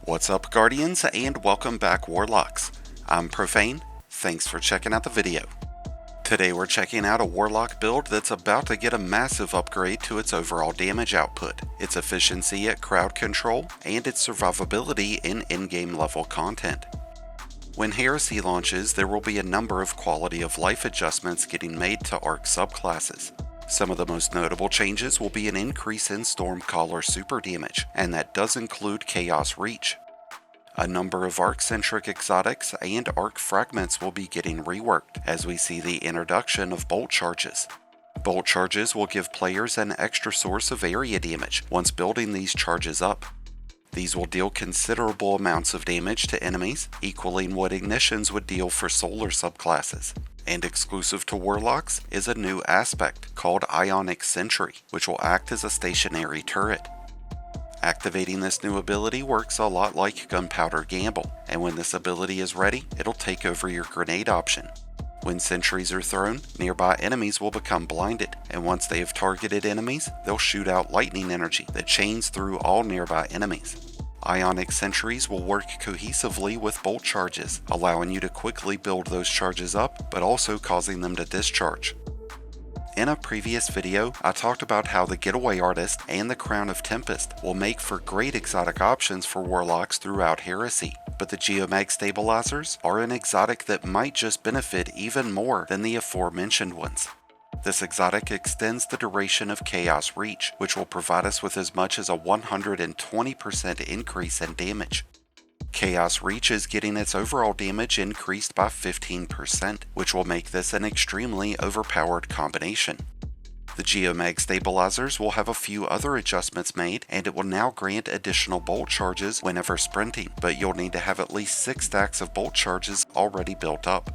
What's up, Guardians, and welcome back, Warlocks. I'm Profane. Thanks for checking out the video. Today we're checking out a Warlock build that's about to get a massive upgrade to its overall damage output, its efficiency at crowd control, and its survivability in endgame level content. When Heresy launches, there will be a number of quality of life adjustments getting made to Arc subclasses. Some of the most notable changes will be an increase in Stormcaller super damage, and that does include Chaos Reach. A number of Arc-centric exotics and Arc Fragments will be getting reworked as we see the introduction of Bolt Charges. Bolt Charges will give players an extra source of area damage once building these charges up. These will deal considerable amounts of damage to enemies, equaling what Ignitions would deal for Solar subclasses. And exclusive to Warlocks is a new aspect called Ionic Sentry, which will act as a stationary turret. Activating this new ability works a lot like Gunpowder Gamble, and when this ability is ready, it'll take over your grenade option. When sentries are thrown, nearby enemies will become blinded, and once they have targeted enemies, they'll shoot out lightning energy that chains through all nearby enemies. Ionic Sentries will work cohesively with Bolt Charges, allowing you to quickly build those charges up, but also causing them to discharge. In a previous video, I talked about how the Getaway Artist and the Crown of Tempest will make for great exotic options for Warlocks throughout Heresy, but the Geomag Stabilizers are an exotic that might just benefit even more than the aforementioned ones. This exotic extends the duration of Chaos Reach, which will provide us with as much as a 120% increase in damage. Chaos Reach is getting its overall damage increased by 15%, which will make this an extremely overpowered combination. The Geomag Stabilizers will have a few other adjustments made, and it will now grant additional bolt charges whenever sprinting, but you'll need to have at least 6 stacks of bolt charges already built up.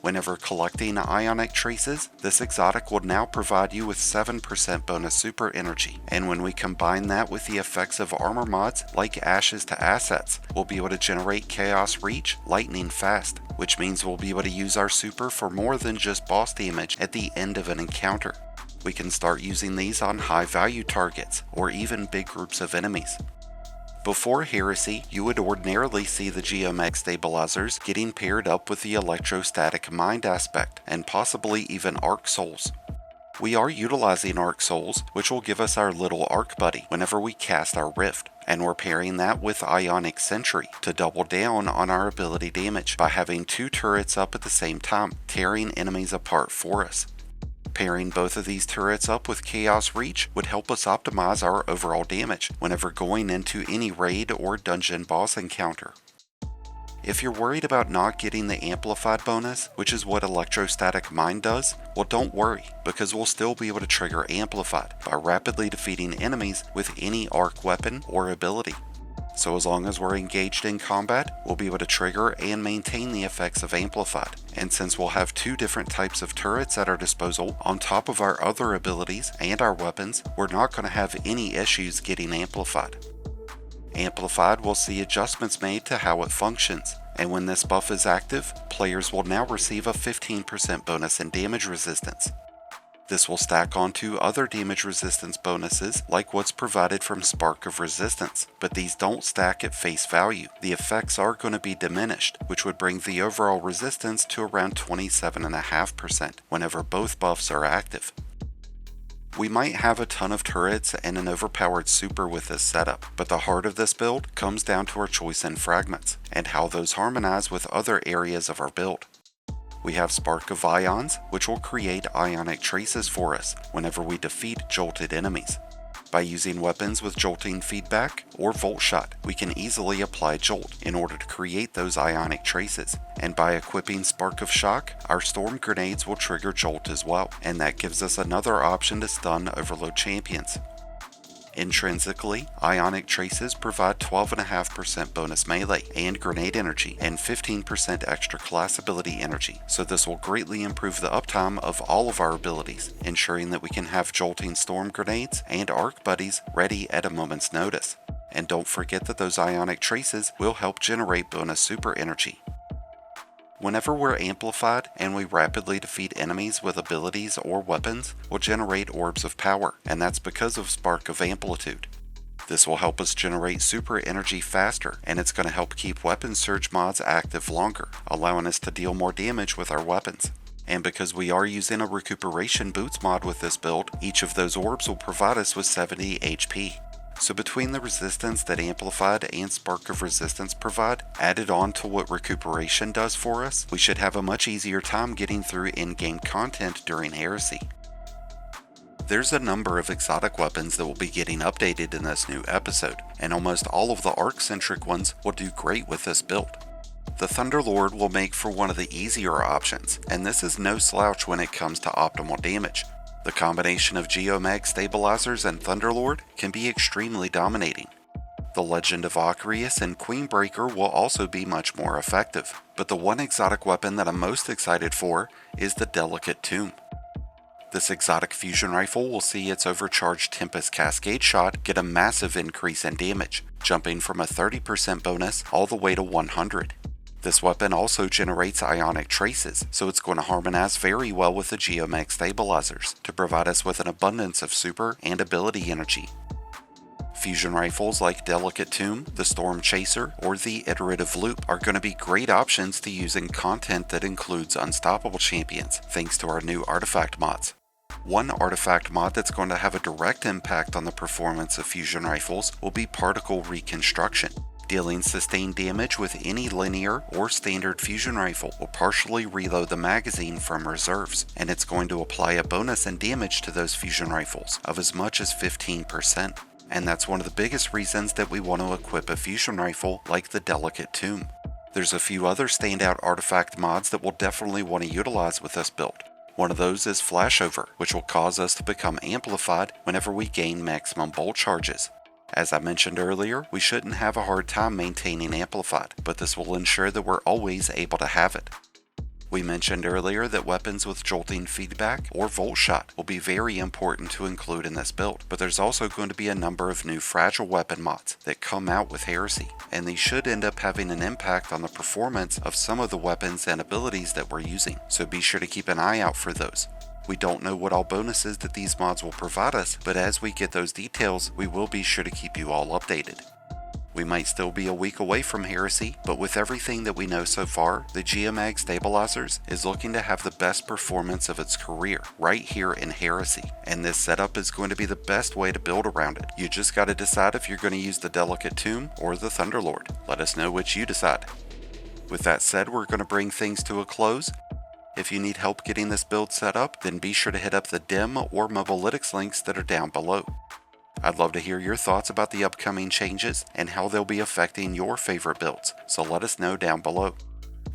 Whenever collecting Ionic Traces, this exotic will now provide you with 7% bonus super energy, and when we combine that with the effects of armor mods like Ashes to Assets, we'll be able to generate Chaos Reach lightning fast, which means we'll be able to use our super for more than just boss damage at the end of an encounter. We can start using these on high value targets, or even big groups of enemies. Before Heresy, you would ordinarily see the Geomag Stabilizers getting paired up with the Electrostatic Mind aspect, and possibly even Arc Souls. We are utilizing Arc Souls, which will give us our little Arc Buddy whenever we cast our Rift, and we're pairing that with Ionic Sentry to double down on our ability damage by having 2 turrets up at the same time, tearing enemies apart for us. Pairing both of these turrets up with Chaos Reach would help us optimize our overall damage whenever going into any raid or dungeon boss encounter. If you're worried about not getting the Amplified bonus, which is what Electrostatic Mind does, well, don't worry, because we'll still be able to trigger Amplified by rapidly defeating enemies with any arc weapon or ability. So as long as we're engaged in combat, we'll be able to trigger and maintain the effects of Amplified. And since we'll have 2 different types of turrets at our disposal on top of our other abilities and our weapons, we're not going to have any issues getting Amplified. Amplified will see adjustments made to how it functions, and when this buff is active, players will now receive a 15% bonus in damage resistance. This will stack onto other damage resistance bonuses like what's provided from Spark of Resistance, but these don't stack at face value. The effects are going to be diminished, which would bring the overall resistance to around 27.5% whenever both buffs are active. We might have a ton of turrets and an overpowered super with this setup, but the heart of this build comes down to our choice in Fragments, and how those harmonize with other areas of our build. We have Spark of Ions, which will create Ionic Traces for us whenever we defeat jolted enemies. By using weapons with jolting feedback or Volt Shot, we can easily apply Jolt in order to create those Ionic Traces, and by equipping Spark of Shock, our Storm Grenades will trigger Jolt as well, and that gives us another option to stun Overload champions. Intrinsically, Ionic Traces provide 12.5% bonus melee and grenade energy and 15% extra class ability energy, so this will greatly improve the uptime of all of our abilities, ensuring that we can have jolting storm grenades and arc buddies ready at a moment's notice. And don't forget that those Ionic Traces will help generate bonus super energy. Whenever we're amplified and we rapidly defeat enemies with abilities or weapons, we'll generate orbs of power, and that's because of Spark of Amplitude. This will help us generate super energy faster, and it's going to help keep weapon surge mods active longer, allowing us to deal more damage with our weapons. And because we are using a recuperation boots mod with this build, each of those orbs will provide us with 70 HP. So between the resistance that Amplified and Spark of Resistance provide, added on to what recuperation does for us, we should have a much easier time getting through in-game content during Heresy. There's a number of exotic weapons that will be getting updated in this new episode, and almost all of the arc-centric ones will do great with this build. The Thunderlord will make for one of the easier options, and this is no slouch when it comes to optimal damage. The combination of Geomag Stabalizers and Thunderlord can be extremely dominating. The Legend of Ocreus and Queenbreaker will also be much more effective, but the one exotic weapon that I'm most excited for is the Delicate Tomb. This exotic fusion rifle will see its overcharged Tempest Cascade shot get a massive increase in damage, jumping from a 30% bonus all the way to 100. This weapon also generates ionic traces, so it's going to harmonize very well with the Geomag Stabilizers to provide us with an abundance of super and ability energy. Fusion rifles like Delicate Tomb, the Storm Chaser, or the Iterative Loop are going to be great options to use in content that includes unstoppable champions, thanks to our new artifact mods. One artifact mod that's going to have a direct impact on the performance of fusion rifles will be Particle Reconstruction. Dealing sustained damage with any linear or standard fusion rifle will partially reload the magazine from reserves, and it's going to apply a bonus in damage to those fusion rifles of as much as 15%. And that's one of the biggest reasons that we want to equip a fusion rifle like the Delicate Tomb. There's a few other standout artifact mods that we'll definitely want to utilize with this build. One of those is Flashover, which will cause us to become amplified whenever we gain maximum bolt charges. As I mentioned earlier, we shouldn't have a hard time maintaining amplified, but this will ensure that we're always able to have it. We mentioned earlier that weapons with jolting feedback or volt shot will be very important to include in this build, but there's also going to be a number of new fragile weapon mods that come out with Heresy, and these should end up having an impact on the performance of some of the weapons and abilities that we're using, so be sure to keep an eye out for those. We don't know what all bonuses that these mods will provide us, but as we get those details, we will be sure to keep you all updated. We might still be a week away from Heresy, but with everything that we know so far, the Geomag Stabilizers is looking to have the best performance of its career right here in Heresy, and this setup is going to be the best way to build around it. You just got to decide if you're going to use the Delicate Tomb or the Thunderlord. Let us know which you decide. With that said, we're going to bring things to a close. If you need help getting this build set up, then be sure to hit up the DIM or Mobalytics links that are down below. I'd love to hear your thoughts about the upcoming changes and how they'll be affecting your favorite builds, so let us know down below.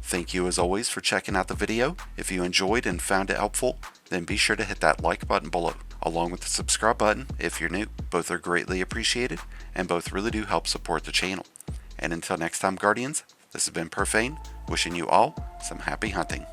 Thank you as always for checking out the video. If you enjoyed and found it helpful, then be sure to hit that like button below, along with the subscribe button if you're new. Both are greatly appreciated, and both really do help support the channel. And until next time, Guardians, this has been Profane, wishing you all some happy hunting.